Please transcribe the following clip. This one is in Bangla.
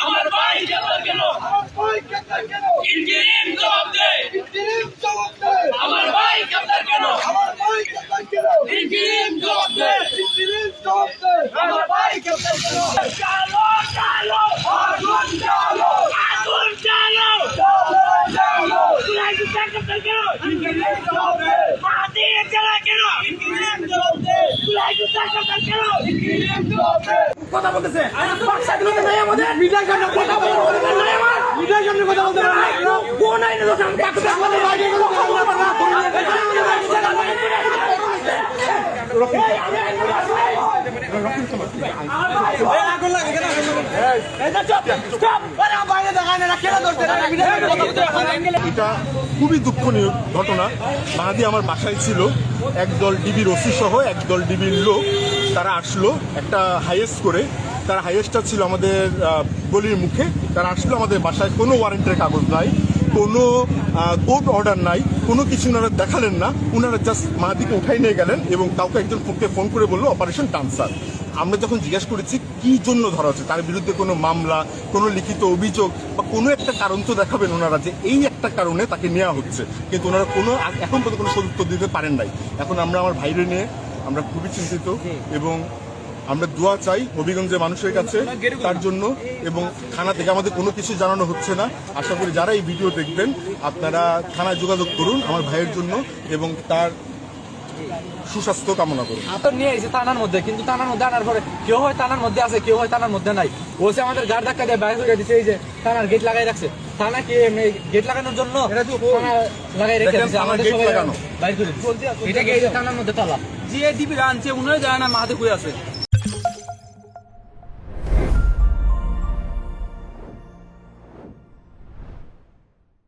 আমার ভাই কেন কেন ইন্টারিম জবাব দে আমার ভাই কেন কেন ইন্টারিম জবাব দে আমার ভাই কেন কেন চালো চালো আগুন চালো আগুন চালো চালো তুই কি করতে কেন ইন্টারিম জবাব দে মাটি চলা কেন ইন্টারিম জবাব দে তুই কি করতে কেন ইন্টারিম জবাব দে কথা বলতেছে বাচ্চাগুলোকে নাই আমাদের মিডিয়ার জন্য কথা বলতে নাই আমার মিডিয়ার জন্য কথা বলতে নাই কোন আইনে তো আমি কাকে বলতে বাইরে গেল এটা খুবই দুঃখনীয় ঘটনা। মাহাদি আমার বাসায় ছিল, একদল ডিবির ওসি সহ একদল ডিবির লোক তারা আসলো একটা হাইয়েস্ট করে। তার হাইয়েস্টটা ছিল আমাদের গলির মুখে। তারা আসলো আমাদের বাসায়, কোনো ওয়ারেন্টের কাগজ নাই, কোনো কোর্ট অর্ডার নাই, কোনো কিছু ওনারা দেখালেন না। ওনারা জাস্ট মাহাদিকে উঠাই নিয়ে গেলেন এবং কাউকে একজনকে ফোন করে বললো অপারেশন ডান্সার। আমরা যখন জিজ্ঞেস করেছি কি জন্য ধরা হচ্ছে, তার বিরুদ্ধে কোনো মামলা, কোনো লিখিত অভিযোগ বা কোনো একটা কারণ তো দেখাবেন ওনারা যে এই একটা কারণে তাকে নেওয়া হচ্ছে, কিন্তু ওনারা কোনো এখন পর্যন্ত কোনো সদুত্তর দিতে পারেন নাই। এখন আমরা আমার ভাইরে নিয়ে আমরা খুবই চিন্তিত এবং আমরা দোয়া চাই হবিগঞ্জের মানুষের কাছে তার জন্য। এবং থানা থেকে আমাদের কোনো কিছু জানানো হচ্ছে না। আশা করি যারা এই ভিডিও দেখবেন আপনারা থানায় যোগাযোগ করুন আমার ভাইয়ের জন্য এবং তার সুস্বাস্থ্য কামনা করুন। আতর নিয়ে এসে থানার মধ্যে, কিন্তু থানার মধ্যে আনার পরে কেউ হয় থানার মধ্যে আছে, কেউ হয় থানার মধ্যে নাই। ওসে আমাদের গাড় ধাক্কা দিয়ে বাইরে করে দিচ্ছে, এই যে থানার গেট লাগাই রাখছে। থানা কি গেট লাগানোর জন্য লাগাই রেখে দিচ্ছে, আমাদের সবাই বাইরে করে দিচ্ছে। এটা কি থানার মধ্যে তালা যে ডিবি আনছে উনারা জানে না মাহাদি কই আছে।